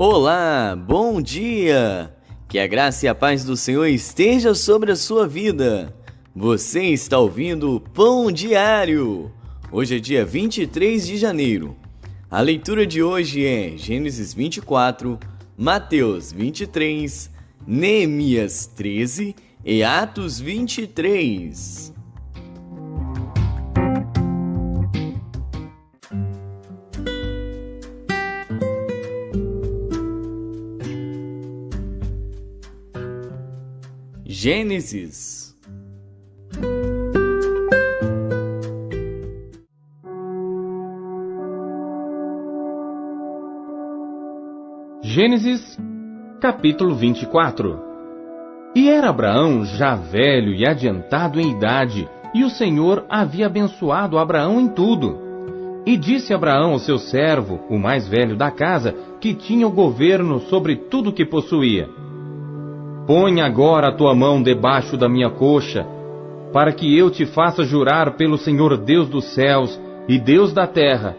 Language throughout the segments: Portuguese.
Olá, bom dia! Que a graça e a paz do Senhor esteja sobre a sua vida. Você está ouvindo o Pão Diário. Hoje é dia 23 de janeiro. A leitura de hoje é Gênesis 24, Mateus 23, Neemias 13 e Atos 23. Gênesis. Gênesis, capítulo 24. E era Abraão já velho e adiantado em idade, e o Senhor havia abençoado Abraão em tudo. E disse Abraão ao seu servo, o mais velho da casa, que tinha o governo sobre tudo que possuía: Põe agora a tua mão debaixo da minha coxa, para que eu te faça jurar pelo Senhor Deus dos céus e Deus da terra,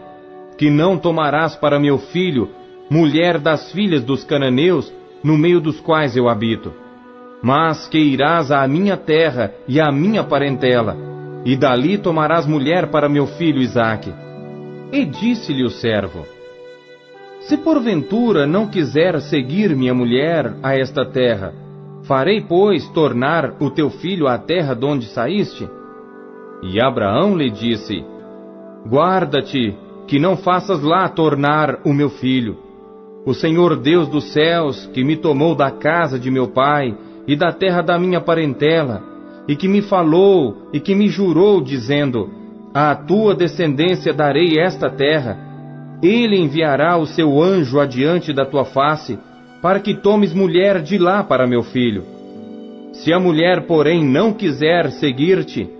que não tomarás para meu filho mulher das filhas dos cananeus, no meio dos quais eu habito, mas que irás à minha terra e à minha parentela, e dali tomarás mulher para meu filho Isaque. E disse-lhe o servo: Se porventura não quiser seguir minha mulher a esta terra, farei, pois, tornar o teu filho à terra de onde saíste? E Abraão lhe disse: Guarda-te, que não faças lá tornar o meu filho. O Senhor Deus dos céus, que me tomou da casa de meu pai e da terra da minha parentela, e que me falou e que me jurou, dizendo: À tua descendência darei esta terra, ele enviará o seu anjo adiante da tua face, para que tomes mulher de lá para meu filho. Se a mulher, porém, não quiser seguir-te,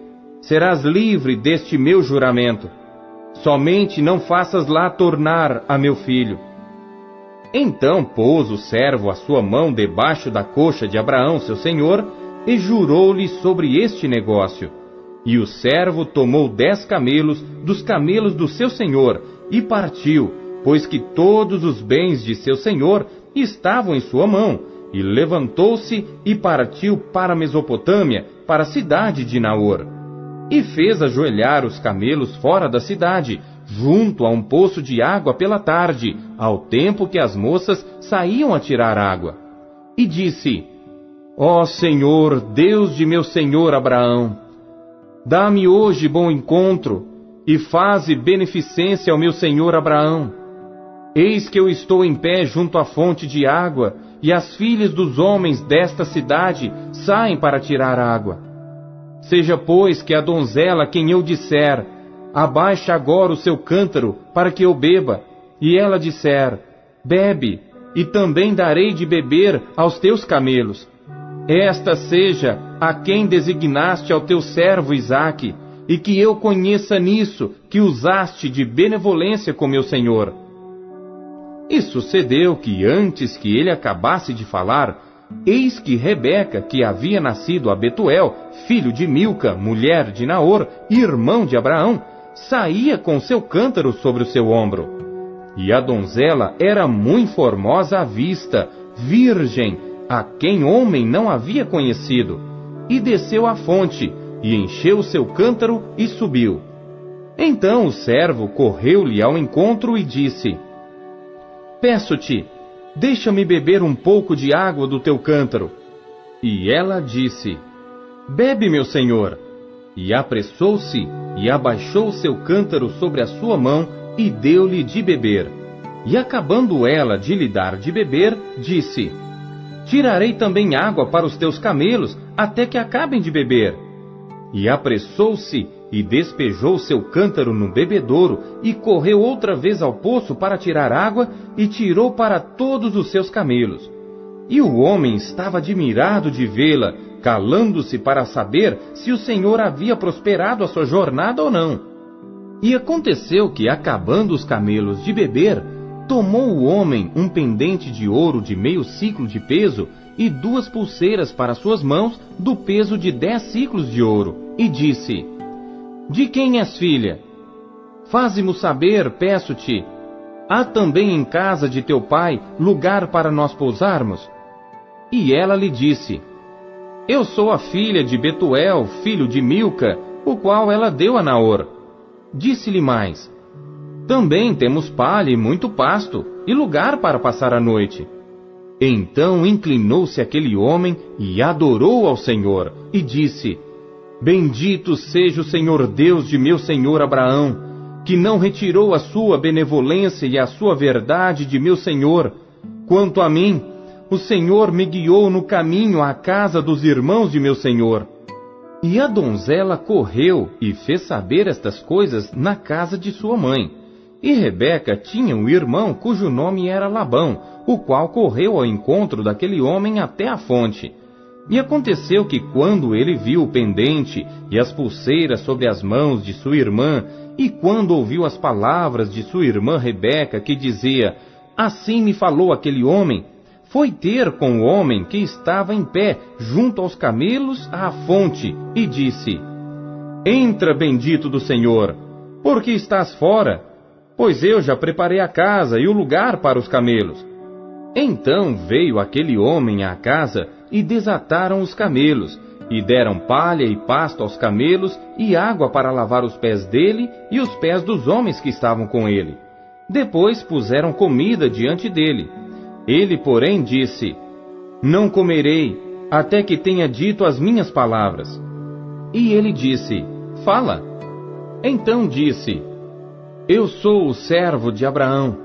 serás livre deste meu juramento. Somente não faças lá tornar a meu filho. Então pôs o servo a sua mão debaixo da coxa de Abraão, seu senhor, e jurou-lhe sobre este negócio. E o servo tomou 10 camelos dos camelos do seu senhor e partiu, pois que todos os bens de seu senhor estavam em sua mão, e levantou-se e partiu para a Mesopotâmia, para a cidade de Naor. E fez ajoelhar os camelos fora da cidade, junto a um poço de água pela tarde, ao tempo que as moças saíam a tirar água. E disse: Ó Senhor, Deus de meu senhor Abraão, dá-me hoje bom encontro, e faze beneficência ao meu senhor Abraão. Eis que eu estou em pé junto à fonte de água, e as filhas dos homens desta cidade saem para tirar água. Seja, pois, que a donzela, quem eu disser, abaixe agora o seu cântaro, para que eu beba, e ela disser, bebe, e também darei de beber aos teus camelos. Esta seja a quem designaste ao teu servo Isaque, e que eu conheça nisso que usaste de benevolência com meu senhor. E sucedeu que, antes que ele acabasse de falar, eis que Rebeca, que havia nascido a Betuel, filho de Milca, mulher de Naor, irmão de Abraão, saía com seu cântaro sobre o seu ombro. E a donzela era muito formosa à vista, virgem, a quem homem não havia conhecido. E desceu à fonte, e encheu o seu cântaro e subiu. Então o servo correu-lhe ao encontro e disse: Peço-te, deixa-me beber um pouco de água do teu cântaro. E ela disse: Bebe, meu senhor. E apressou-se, e abaixou o seu cântaro sobre a sua mão, e deu-lhe de beber. E acabando ela de lhe dar de beber, disse: Tirarei também água para os teus camelos, até que acabem de beber. E apressou-se, e despejou seu cântaro no bebedouro, e correu outra vez ao poço para tirar água, e tirou para todos os seus camelos. E o homem estava admirado de vê-la, calando-se para saber se o Senhor havia prosperado a sua jornada ou não. E aconteceu que, acabando os camelos de beber, tomou o homem um pendente de ouro de meio siclo de peso, e 2 pulseiras para suas mãos, do peso de 10 siclos de ouro, e disse: De quem és filha? Faze-mo saber, peço-te. Há também em casa de teu pai lugar para nós pousarmos? E ela lhe disse: Eu sou a filha de Betuel, filho de Milca, o qual ela deu a Naor. Disse-lhe mais: Também temos palha e muito pasto, e lugar para passar a noite. Então inclinou-se aquele homem e adorou ao Senhor, e disse: Bendito seja o Senhor Deus de meu senhor Abraão, que não retirou a sua benevolência e a sua verdade de meu senhor. Quanto a mim, o Senhor me guiou no caminho à casa dos irmãos de meu senhor. E a donzela correu e fez saber estas coisas na casa de sua mãe. E Rebeca tinha um irmão cujo nome era Labão, o qual correu ao encontro daquele homem até a fonte. E aconteceu que quando ele viu o pendente e as pulseiras sobre as mãos de sua irmã, e quando ouviu as palavras de sua irmã Rebeca, que dizia: Assim me falou aquele homem, foi ter com o homem que estava em pé junto aos camelos à fonte, e disse: Entra, bendito do Senhor, porque estás fora? Pois eu já preparei a casa e o lugar para os camelos. Então veio aquele homem à casa, e desataram os camelos, e deram palha e pasto aos camelos, e água para lavar os pés dele e os pés dos homens que estavam com ele. Depois puseram comida diante dele. Ele, porém, disse: Não comerei, até que tenha dito as minhas palavras. E ele disse: Fala. Então disse: Eu sou o servo de Abraão.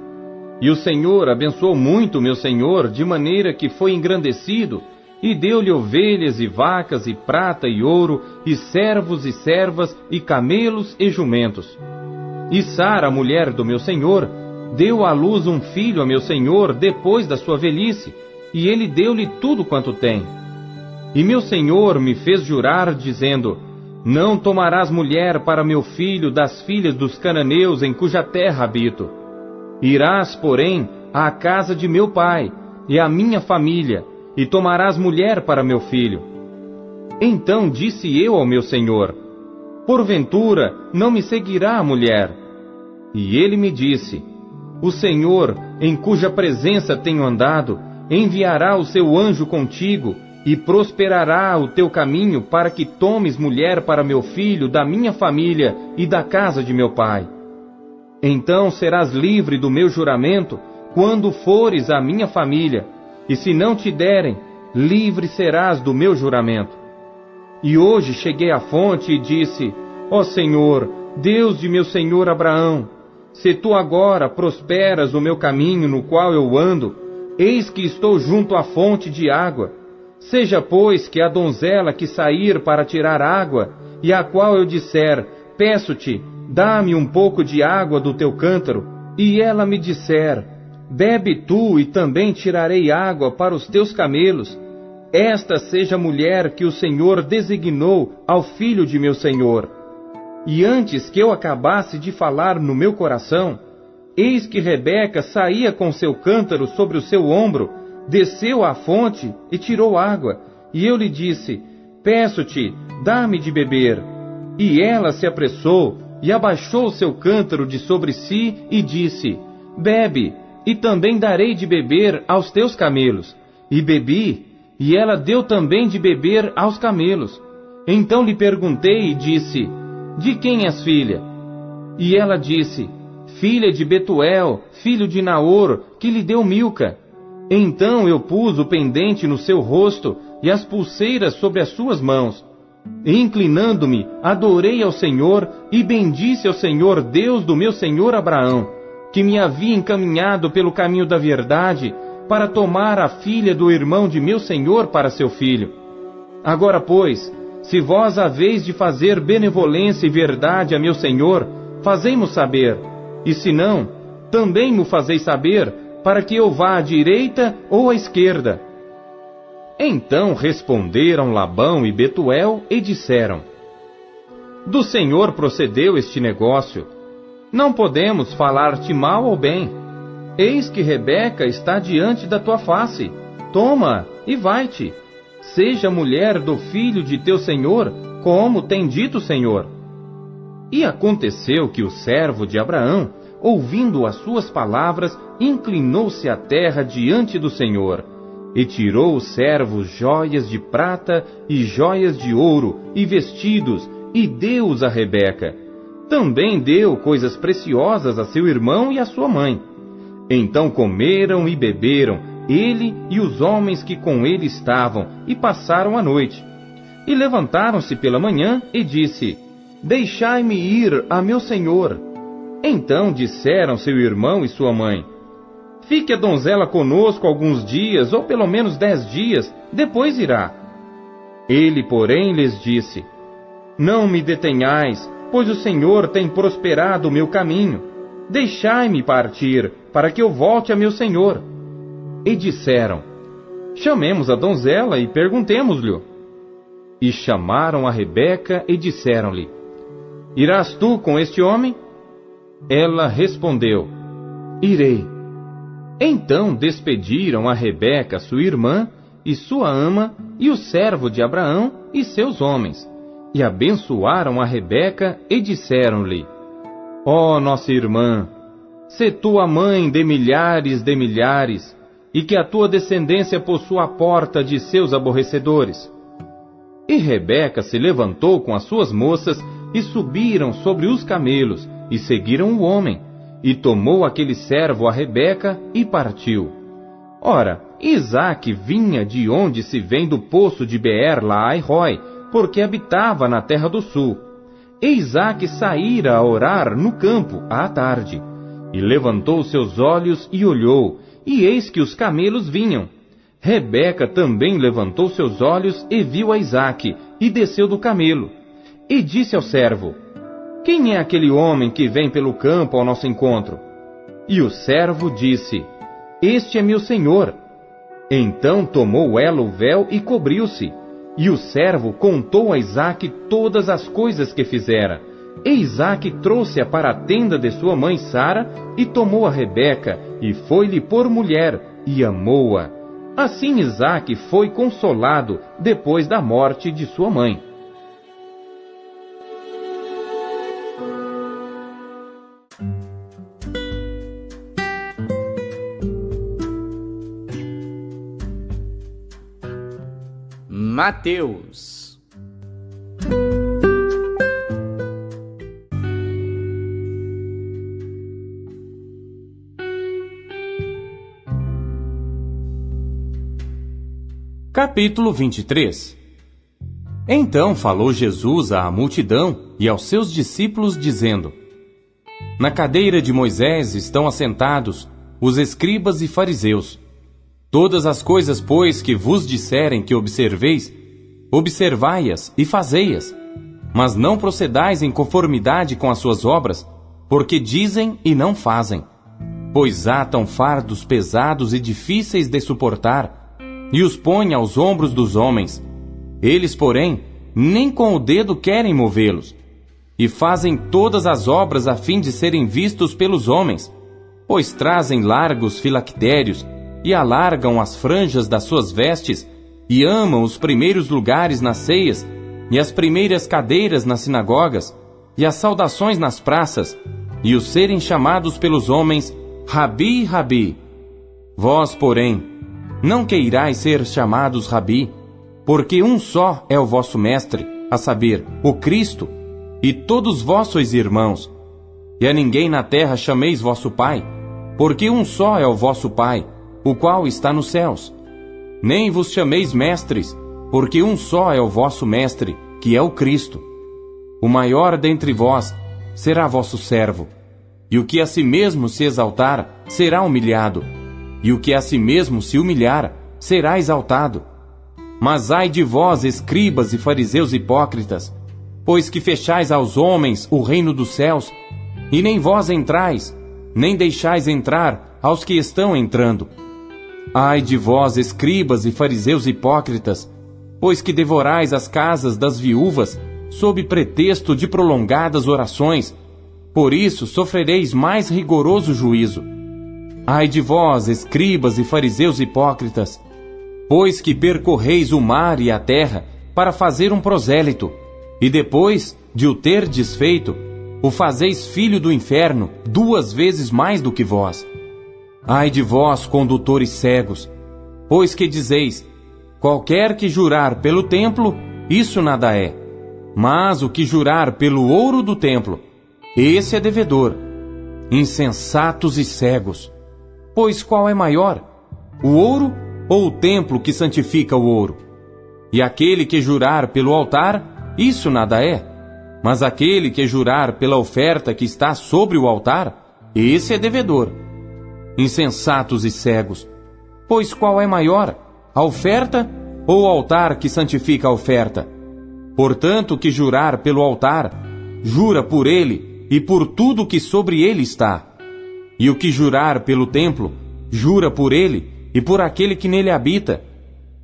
E o Senhor abençoou muito meu senhor, de maneira que foi engrandecido, e deu-lhe ovelhas e vacas e prata e ouro, e servos e servas, e camelos e jumentos. E Sara, a mulher do meu senhor, deu à luz um filho a meu senhor depois da sua velhice, e ele deu-lhe tudo quanto tem. E meu senhor me fez jurar, dizendo: Não tomarás mulher para meu filho das filhas dos cananeus em cuja terra habito. Irás, porém, à casa de meu pai e à minha família, e tomarás mulher para meu filho. Então disse eu ao meu senhor: Porventura não me seguirá a mulher? E ele me disse: O Senhor, em cuja presença tenho andado, enviará o seu anjo contigo, e prosperará o teu caminho para que tomes mulher para meu filho da minha família e da casa de meu pai. Então serás livre do meu juramento quando fores à minha família, e se não te derem, livre serás do meu juramento. E hoje cheguei à fonte e disse: Ó Senhor, Deus de meu senhor Abraão, se tu agora prosperas o meu caminho no qual eu ando, eis que estou junto à fonte de água. Seja, pois, que a donzela que sair para tirar água, e a qual eu disser: Peço-te, dá-me um pouco de água do teu cântaro, e ela me disser: Bebe tu, e também tirarei água para os teus camelos, esta seja a mulher que o Senhor designou ao filho de meu senhor. E antes que eu acabasse de falar no meu coração, eis que Rebeca saía com seu cântaro sobre o seu ombro, desceu à fonte e tirou água, e eu lhe disse: Peço-te, dá-me de beber. E ela se apressou, e abaixou o seu cântaro de sobre si, e disse: Bebe, e também darei de beber aos teus camelos. E bebi, e ela deu também de beber aos camelos. Então lhe perguntei e disse: De quem és filha? E ela disse: Filha de Betuel, filho de Naor, que lhe deu Milca. Então eu pus o pendente no seu rosto e as pulseiras sobre as suas mãos. E inclinando-me, adorei ao Senhor e bendisse ao Senhor, Deus do meu senhor Abraão, que me havia encaminhado pelo caminho da verdade, para tomar a filha do irmão de meu senhor para seu filho. Agora, pois, se vós haveis de fazer benevolência e verdade a meu senhor, fazei-mo saber, e se não, também mo fazeis saber, para que eu vá à direita ou à esquerda. Então responderam Labão e Betuel e disseram: Do Senhor procedeu este negócio. Não podemos falar-te mal ou bem. Eis que Rebeca está diante da tua face. Toma e vai-te. Seja mulher do filho de teu senhor, como tem dito o Senhor. E aconteceu que o servo de Abraão, ouvindo as suas palavras, inclinou-se à terra diante do Senhor, e tirou o servo joias de prata e joias de ouro e vestidos, e deu-os a Rebeca. Também deu coisas preciosas a seu irmão e a sua mãe. Então comeram e beberam, ele e os homens que com ele estavam, e passaram a noite. E levantaram-se pela manhã, e disse: Deixai-me ir a meu senhor. Então disseram seu irmão e sua mãe: Fique a donzela conosco alguns dias, ou pelo menos 10 dias, depois irá. Ele, porém, lhes disse: Não me detenhais, pois o Senhor tem prosperado o meu caminho. Deixai-me partir, para que eu volte a meu senhor. E disseram: Chamemos a donzela e perguntemos-lhe. E chamaram a Rebeca e disseram-lhe: Irás tu com este homem? Ela respondeu: Irei. Então despediram a Rebeca, sua irmã, e sua ama, e o servo de Abraão, e seus homens, e abençoaram a Rebeca, e disseram-lhe: Ó nossa irmã, sê tu a mãe de milhares, e que a tua descendência possua a porta de seus aborrecedores. E Rebeca se levantou com as suas moças, e subiram sobre os camelos, e seguiram o homem, e tomou aquele servo a Rebeca, e partiu. Ora, Isaque vinha de onde se vem do poço de Beer-Lahai-Roi, porque habitava na terra do sul. E Isaque saíra a orar no campo à tarde, e levantou seus olhos e olhou, e eis que os camelos vinham. Rebeca também levantou seus olhos e viu a Isaque, e desceu do camelo. E disse ao servo: Quem é aquele homem que vem pelo campo ao nosso encontro? E o servo disse: Este é meu senhor. Então tomou ela o véu e cobriu-se. E o servo contou a Isaque todas as coisas que fizera. E Isaque trouxe-a para a tenda de sua mãe Sara, e tomou a Rebeca, e foi-lhe por mulher, e amou-a. Assim Isaque foi consolado depois da morte de sua mãe. Mateus. Capítulo 23. Então falou Jesus à multidão e aos seus discípulos, dizendo: Na cadeira de Moisés estão assentados os escribas e fariseus. Todas as coisas, pois, que vos disserem que observeis, observai-as e fazei-as, mas não procedais em conformidade com as suas obras, porque dizem e não fazem. Pois atam fardos pesados e difíceis de suportar, e os põem aos ombros dos homens. Eles, porém, nem com o dedo querem movê-los, e fazem todas as obras a fim de serem vistos pelos homens, pois trazem largos filactérios, e alargam as franjas das suas vestes, e amam os primeiros lugares nas ceias, e as primeiras cadeiras nas sinagogas, e as saudações nas praças, e os serem chamados pelos homens Rabi, Rabi. Vós, porém, não queirais ser chamados Rabi, porque um só é o vosso mestre, a saber, o Cristo, e todos vós sois irmãos. E a ninguém na terra chameis vosso Pai, porque um só é o vosso Pai, o qual está nos céus. Nem vos chameis mestres, porque um só é o vosso mestre, que é o Cristo. O maior dentre vós será vosso servo, e o que a si mesmo se exaltar será humilhado, e o que a si mesmo se humilhar será exaltado. Mas ai de vós, escribas e fariseus hipócritas, pois que fechais aos homens o reino dos céus, e nem vós entrais, nem deixais entrar aos que estão entrando. Ai de vós, escribas e fariseus hipócritas, pois que devorais as casas das viúvas, sob pretexto de prolongadas orações, por isso sofrereis mais rigoroso juízo. Ai de vós, escribas e fariseus hipócritas, pois que percorreis o mar e a terra para fazer um prosélito, e depois de o ter desfeito, o fazeis filho do inferno 2 vezes mais do que vós. Ai de vós, condutores cegos, pois que dizeis: qualquer que jurar pelo templo, isso nada é. Mas o que jurar pelo ouro do templo, esse é devedor. Insensatos e cegos, pois qual é maior, o ouro ou o templo que santifica o ouro? E aquele que jurar pelo altar, isso nada é. Mas aquele que jurar pela oferta que está sobre o altar, esse é devedor. Insensatos e cegos, pois qual é maior, a oferta ou o altar que santifica a oferta? Portanto, que jurar pelo altar, jura por ele e por tudo que sobre ele está. E o que jurar pelo templo, jura por ele e por aquele que nele habita.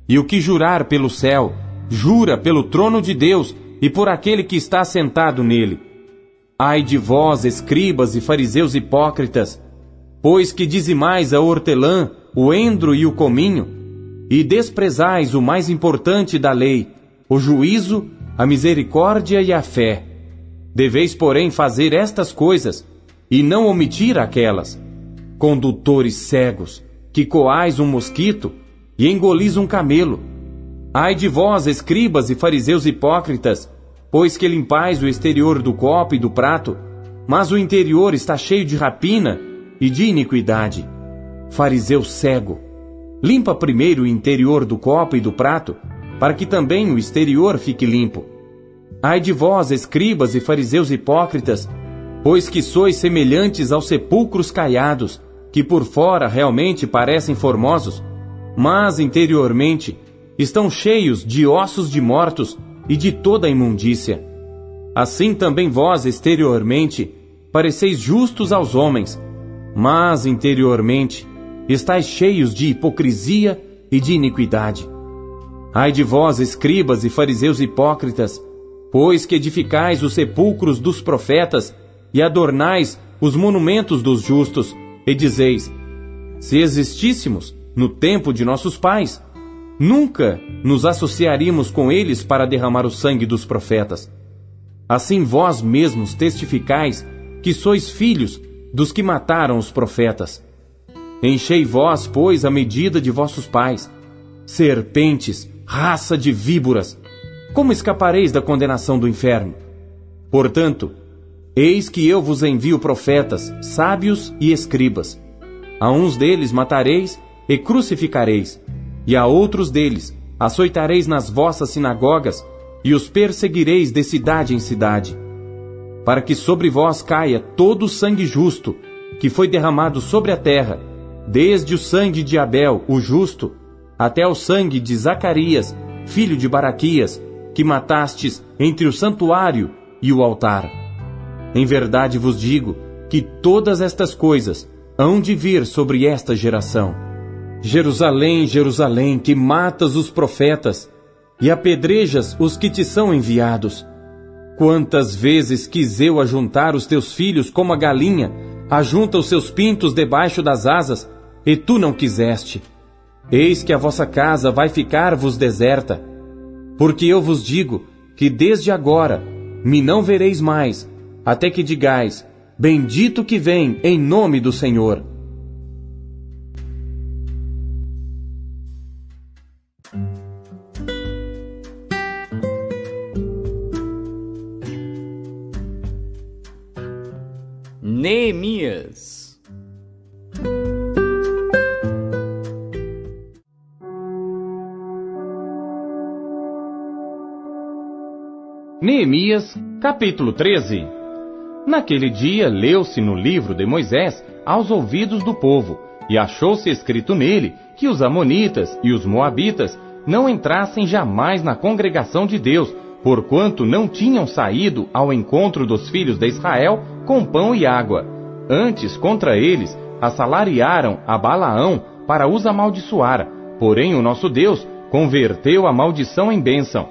E o que jurar pelo céu, jura pelo trono de Deus e por aquele que está sentado nele. Ai de vós, escribas e fariseus hipócritas, pois que dizimais a hortelã, o endro e o cominho, e desprezais o mais importante da lei, o juízo, a misericórdia e a fé. Deveis, porém, fazer estas coisas, e não omitir aquelas. Condutores cegos, que coais um mosquito e engolis um camelo. Ai de vós, escribas e fariseus hipócritas, pois que limpais o exterior do copo e do prato, mas o interior está cheio de rapina e de iniquidade. Fariseu cego, limpa primeiro o interior do copo e do prato, para que também o exterior fique limpo. Ai de vós, escribas e fariseus hipócritas, pois que sois semelhantes aos sepulcros caiados, que por fora realmente parecem formosos, mas interiormente estão cheios de ossos de mortos e de toda a imundícia. Assim também vós, exteriormente, pareceis justos aos homens, mas interiormente estáis cheios de hipocrisia e de iniquidade. Ai de vós, escribas e fariseus hipócritas, pois que edificais os sepulcros dos profetas e adornais os monumentos dos justos, e dizeis: se existíssemos no tempo de nossos pais, nunca nos associaríamos com eles para derramar o sangue dos profetas. Assim vós mesmos testificais que sois filhos dos que mataram os profetas. Enchei vós, pois, a medida de vossos pais. Serpentes, raça de víboras, como escapareis da condenação do inferno? Portanto, eis que eu vos envio profetas, sábios e escribas. A uns deles matareis e crucificareis, e a outros deles açoitareis nas vossas sinagogas, e os perseguireis de cidade em cidade, para que sobre vós caia todo o sangue justo, que foi derramado sobre a terra, desde o sangue de Abel, o justo, até o sangue de Zacarias, filho de Baraquias, que matastes entre o santuário e o altar. Em verdade vos digo que todas estas coisas hão de vir sobre esta geração. Jerusalém, Jerusalém, que matas os profetas e apedrejas os que te são enviados. Quantas vezes quis eu ajuntar os teus filhos como a galinha ajunta os seus pintos debaixo das asas, e tu não quiseste. Eis que a vossa casa vai ficar-vos deserta. Porque eu vos digo que desde agora me não vereis mais, até que digais: bendito que vem em nome do Senhor. Neemias. Neemias, capítulo 13. Naquele dia leu-se no livro de Moisés aos ouvidos do povo, e achou-se escrito nele que os amonitas e os moabitas não entrassem jamais na congregação de Deus, porquanto não tinham saído ao encontro dos filhos de Israel com pão e água. Antes, contra eles, assalariaram a Balaão para os amaldiçoar, porém o nosso Deus converteu a maldição em bênção.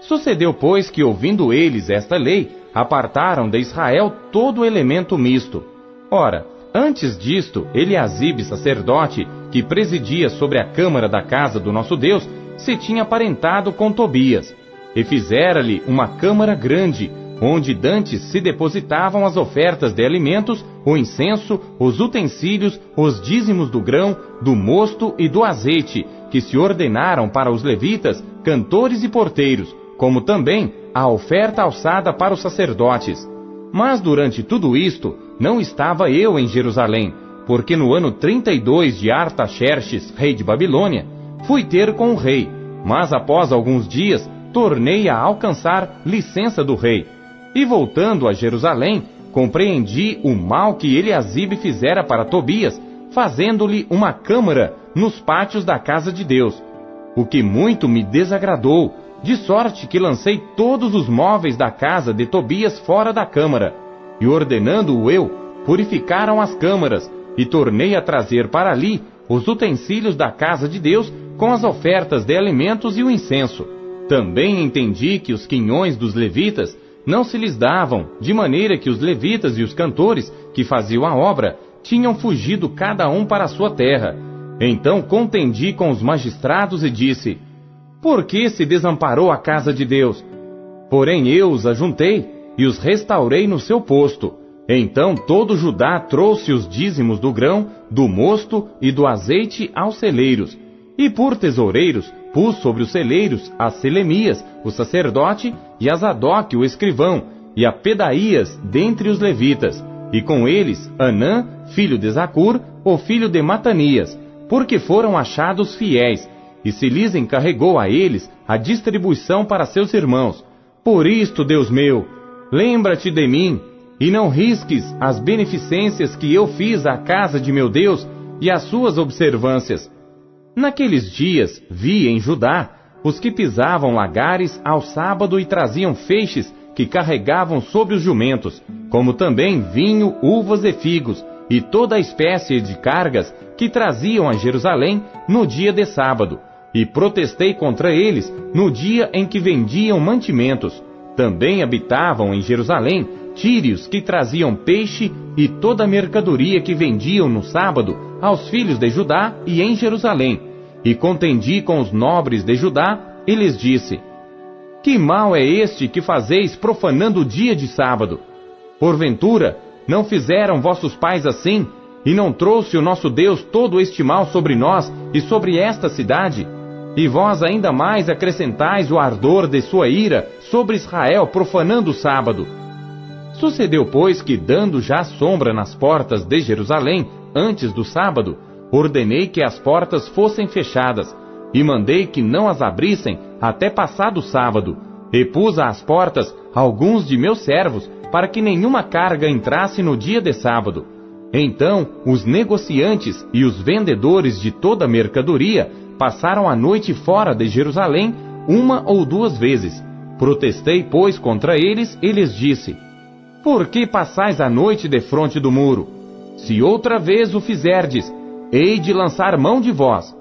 Sucedeu, pois, que, ouvindo eles esta lei, apartaram de Israel todo elemento misto. Ora, antes disto, Eliasibe, sacerdote, que presidia sobre a câmara da casa do nosso Deus, se tinha aparentado com Tobias, e fizera-lhe uma câmara grande, onde dantes se depositavam as ofertas de alimentos, o incenso, os utensílios, os dízimos do grão, do mosto e do azeite, que se ordenaram para os levitas, cantores e porteiros, como também a oferta alçada para os sacerdotes. Mas durante tudo isto, não estava eu em Jerusalém, porque no ano 32 de Artaxerxes, rei de Babilônia, fui ter com o rei, mas após alguns dias, tornei a alcançar licença do rei. E voltando a Jerusalém, compreendi o mal que Eliasibe fizera para Tobias, fazendo-lhe uma câmara nos pátios da casa de Deus, o que muito me desagradou, de sorte que lancei todos os móveis da casa de Tobias fora da câmara, e ordenando-o eu, purificaram as câmaras, e tornei a trazer para ali os utensílios da casa de Deus com as ofertas de alimentos e o incenso. Também entendi que os quinhões dos levitas não se lhes davam, de maneira que os levitas e os cantores que faziam a obra tinham fugido cada um para a sua terra. Então contendi com os magistrados e disse: por que se desamparou a casa de Deus? Porém eu os ajuntei e os restaurei no seu posto. Então todo Judá trouxe os dízimos do grão, do mosto e do azeite aos celeiros. E por tesoureiros pus sobre os celeiros a Selemias, o sacerdote, e a Zadok, o escrivão, e a Pedaías, dentre os levitas, e com eles Anã, filho de Zacur, o filho de Matanias, porque foram achados fiéis, e se lhes encarregou a eles a distribuição para seus irmãos. Por isto, Deus meu, lembra-te de mim, e não risques as beneficências que eu fiz à casa de meu Deus e as suas observâncias. Naqueles dias vi em Judá os que pisavam lagares ao sábado e traziam feixes que carregavam sobre os jumentos, como também vinho, uvas e figos, e toda a espécie de cargas que traziam a Jerusalém no dia de sábado, e protestei contra eles no dia em que vendiam mantimentos. Também habitavam em Jerusalém tírios que traziam peixe e toda a mercadoria que vendiam no sábado aos filhos de Judá e em Jerusalém. E contendi com os nobres de Judá e lhes disse: que mal é este que fazeis profanando o dia de sábado? Porventura, não fizeram vossos pais assim, e não trouxe o nosso Deus todo este mal sobre nós e sobre esta cidade? E vós ainda mais acrescentais o ardor de sua ira sobre Israel, profanando o sábado. Sucedeu, pois, que, dando já sombra nas portas de Jerusalém, antes do sábado, ordenei que as portas fossem fechadas, e mandei que não as abrissem até passado o sábado, e pus às portas alguns de meus servos, para que nenhuma carga entrasse no dia de sábado. Então os negociantes e os vendedores de toda a mercadoria passaram a noite fora de Jerusalém 1 ou 2 vezes. Protestei, pois, contra eles e lhes disse: por que passais a noite defronte do muro? Se outra vez o fizerdes, hei de lançar mão de vós.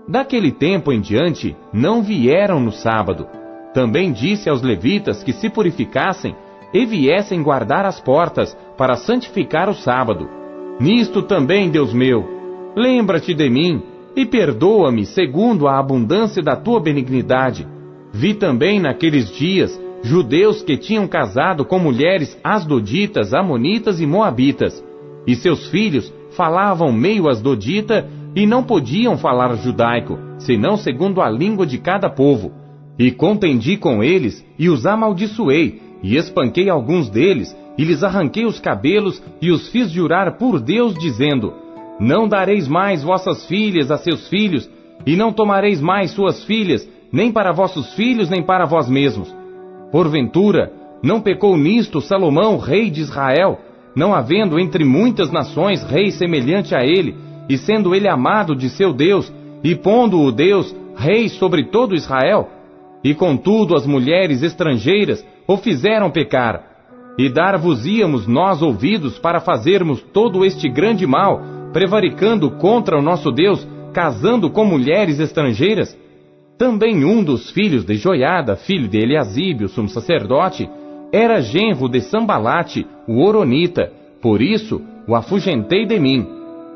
Daquele tempo em diante, não vieram no sábado. Também disse aos levitas que se purificassem e viessem guardar as portas para santificar o sábado. Nisto também, Deus meu, lembra-te de mim e perdoa-me segundo a abundância da tua benignidade. Vi também naqueles dias judeus que tinham casado com mulheres asdoditas, amonitas e moabitas, e seus filhos falavam meio asdodita e não podiam falar judaico, senão segundo a língua de cada povo. E contendi com eles e os amaldiçoei, e espanquei alguns deles, e lhes arranquei os cabelos e os fiz jurar por Deus, dizendo: não dareis mais vossas filhas a seus filhos, e não tomareis mais suas filhas, nem para vossos filhos, nem para vós mesmos. Porventura, não pecou nisto Salomão, rei de Israel, não havendo entre muitas nações rei semelhante a ele, e sendo ele amado de seu Deus, e pondo-o Deus rei sobre todo Israel? E contudo as mulheres estrangeiras o fizeram pecar. E dar-vos-íamos nós ouvidos para fazermos todo este grande mal, prevaricando contra o nosso Deus, casando com mulheres estrangeiras? Também um dos filhos de Joiada, filho de Eliasibe, o sumo sacerdote, era genro de Sambalate, o horonita, por isso o afugentei de mim.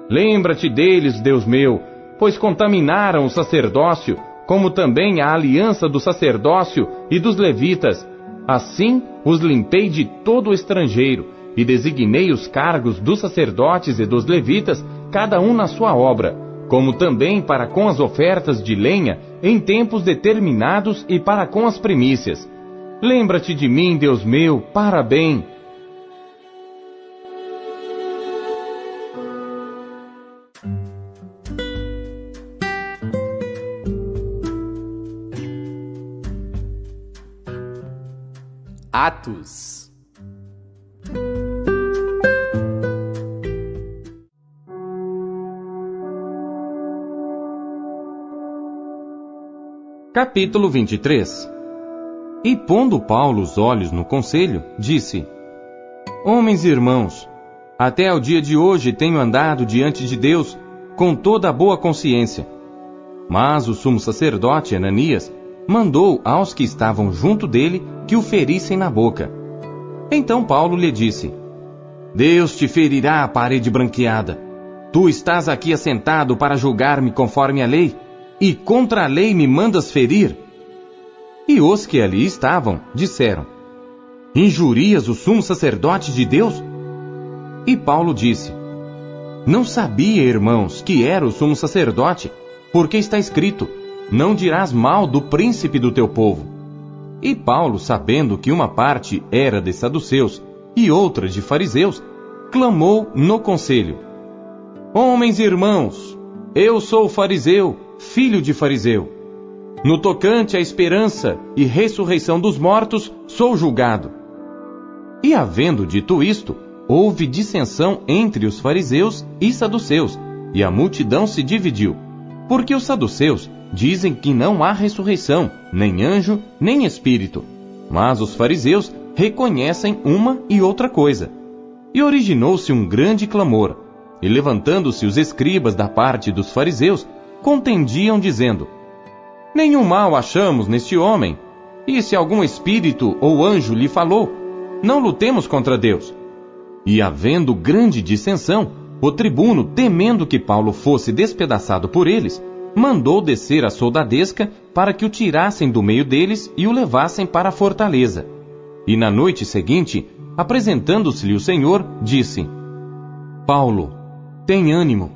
Lembra-te deles, Deus meu, pois contaminaram o sacerdócio, como também a aliança do sacerdócio e dos levitas. Assim os limpei de todo o estrangeiro, e designei os cargos dos sacerdotes e dos levitas, cada um na sua obra, como também para com as ofertas de lenha, em tempos determinados e para com as primícias. Lembra-te de mim, Deus meu, para bem. Atos. Capítulo 23. E pondo Paulo os olhos no conselho, disse: Homens e irmãos, até ao dia de hoje tenho andado diante de Deus com toda a boa consciência. Mas o sumo sacerdote Ananias mandou aos que estavam junto dele que o ferissem na boca. Então Paulo lhe disse: Deus te ferirá a parede branqueada. Tu estás aqui assentado para julgar-me conforme a lei, e contra a lei me mandas ferir? E os que ali estavam disseram: Injurias o sumo sacerdote de Deus? E Paulo disse: Não sabia, irmãos, que era o sumo sacerdote, porque está escrito: Não dirás mal do príncipe do teu povo. E Paulo, sabendo que uma parte era de saduceus e outra de fariseus, clamou no conselho: Homens e irmãos, eu sou fariseu, filho de fariseu. No tocante à esperança e ressurreição dos mortos, sou julgado. E havendo dito isto, houve dissensão entre os fariseus e saduceus, e a multidão se dividiu, porque os saduceus dizem que não há ressurreição, nem anjo, nem espírito, mas os fariseus reconhecem uma e outra coisa. E originou-se um grande clamor, e levantando-se os escribas da parte dos fariseus, contendiam dizendo: Nenhum mal achamos neste homem, e se algum espírito ou anjo lhe falou, não lutemos contra Deus. E havendo grande dissensão, o tribuno, temendo que Paulo fosse despedaçado por eles, mandou descer a soldadesca para que o tirassem do meio deles e o levassem para a fortaleza. E na noite seguinte, apresentando-se-lhe o Senhor, disse: Paulo, tem ânimo,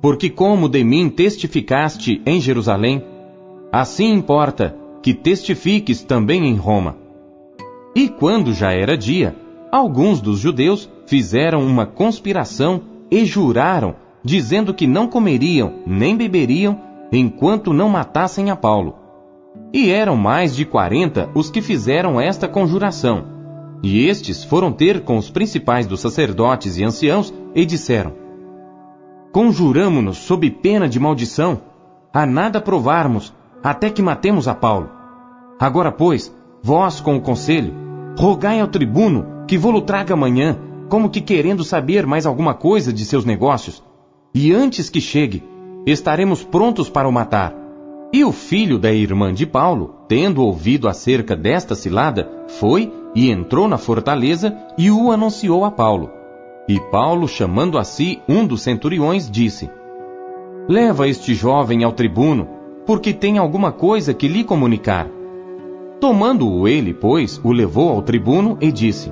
porque como de mim testificaste em Jerusalém, assim importa que testifiques também em Roma. E quando já era dia, alguns dos judeus fizeram uma conspiração e juraram, dizendo que não comeriam nem beberiam enquanto não matassem a Paulo. E eram mais de 40 os que fizeram esta conjuração. E estes foram ter com os principais dos sacerdotes e anciãos e disseram: Conjuramo-nos sob pena de maldição, a nada provarmos, até que matemos a Paulo. Agora, pois, vós com o conselho, rogai ao tribuno que vô-lo traga amanhã, como que querendo saber mais alguma coisa de seus negócios. E antes que chegue, estaremos prontos para o matar. E o filho da irmã de Paulo, tendo ouvido acerca desta cilada, foi e entrou na fortaleza e o anunciou a Paulo. E Paulo, chamando a si um dos centuriões, disse: Leva este jovem ao tribuno, porque tem alguma coisa que lhe comunicar. Tomando-o ele, pois, o levou ao tribuno e disse: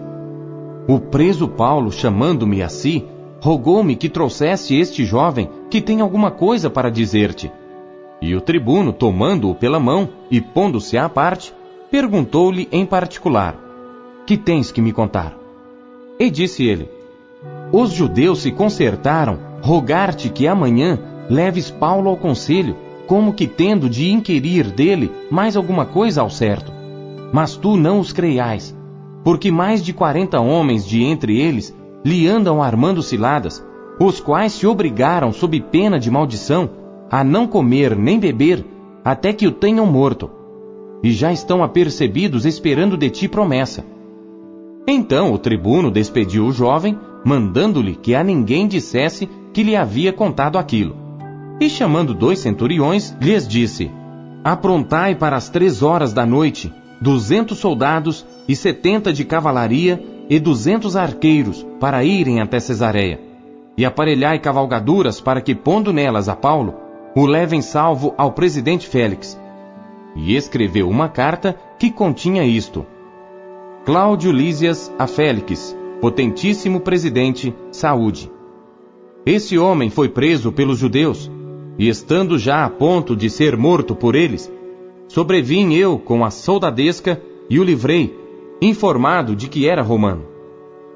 O preso Paulo, chamando-me a si, rogou-me que trouxesse este jovem, que tem alguma coisa para dizer-te. E o tribuno, tomando-o pela mão e pondo-se à parte, perguntou-lhe em particular: Que tens que me contar? E disse ele: Os judeus se concertaram rogar-te que amanhã leves Paulo ao conselho, como que tendo de inquirir dele mais alguma coisa ao certo. Mas tu não os creiais, porque mais de 40 homens de entre eles lhe andam armando ciladas, os quais se obrigaram sob pena de maldição a não comer nem beber, até que o tenham morto. E já estão apercebidos esperando de ti promessa. Então o tribuno despediu o jovem, mandando-lhe que a ninguém dissesse que lhe havia contado aquilo. E chamando 2 centuriões, lhes disse: Aprontai para as 3 horas da noite 200 soldados e 70 de cavalaria e 200 arqueiros para irem até Cesareia. E aparelhai cavalgaduras para que, pondo nelas a Paulo, o levem salvo ao presidente Félix. E escreveu uma carta que continha isto: Cláudio Lísias a Félix, potentíssimo presidente, saúde. Esse homem foi preso pelos judeus, e estando já a ponto de ser morto por eles, sobrevim eu com a soldadesca e o livrei, informado de que era romano.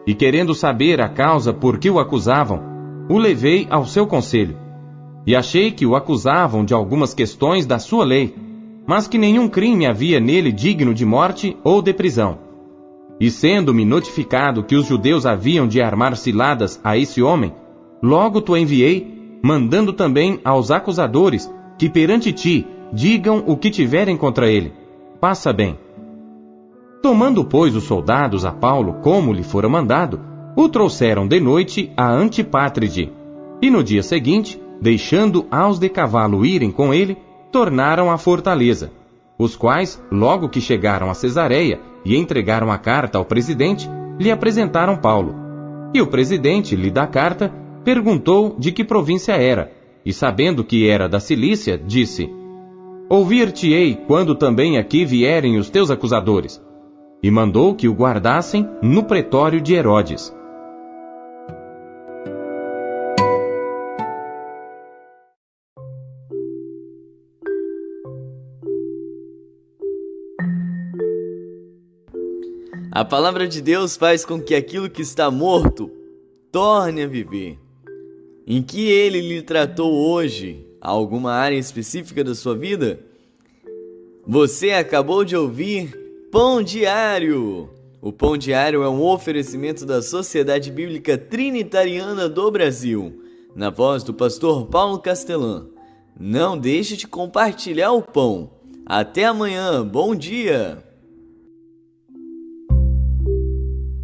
E querendo saber a causa por que o acusavam, o levei ao seu conselho. E achei que o acusavam de algumas questões da sua lei, mas que nenhum crime havia nele digno de morte ou de prisão. E sendo-me notificado que os judeus haviam de armar ciladas a esse homem, logo te enviei, mandando também aos acusadores que perante ti digam o que tiverem contra ele. Faça bem. Tomando, pois, os soldados a Paulo como lhe fora mandado, o trouxeram de noite a Antipátride, e no dia seguinte, deixando aos de cavalo irem com ele, tornaram à fortaleza, os quais, logo que chegaram a Cesareia e entregaram a carta ao presidente, lhe apresentaram Paulo. E o presidente, lhe da carta, perguntou de que província era, e sabendo que era da Cilícia, disse: Ouvir-te-ei quando também aqui vierem os teus acusadores. E mandou que o guardassem no pretório de Herodes. A palavra de Deus faz com que aquilo que está morto torne a viver. Em que Ele lhe tratou hoje? Alguma área específica da sua vida? Você acabou de ouvir Pão Diário. O Pão Diário é um oferecimento da Sociedade Bíblica Trinitariana do Brasil, na voz do pastor Paulo Castelã. Não deixe de compartilhar o pão. Até amanhã. Bom dia!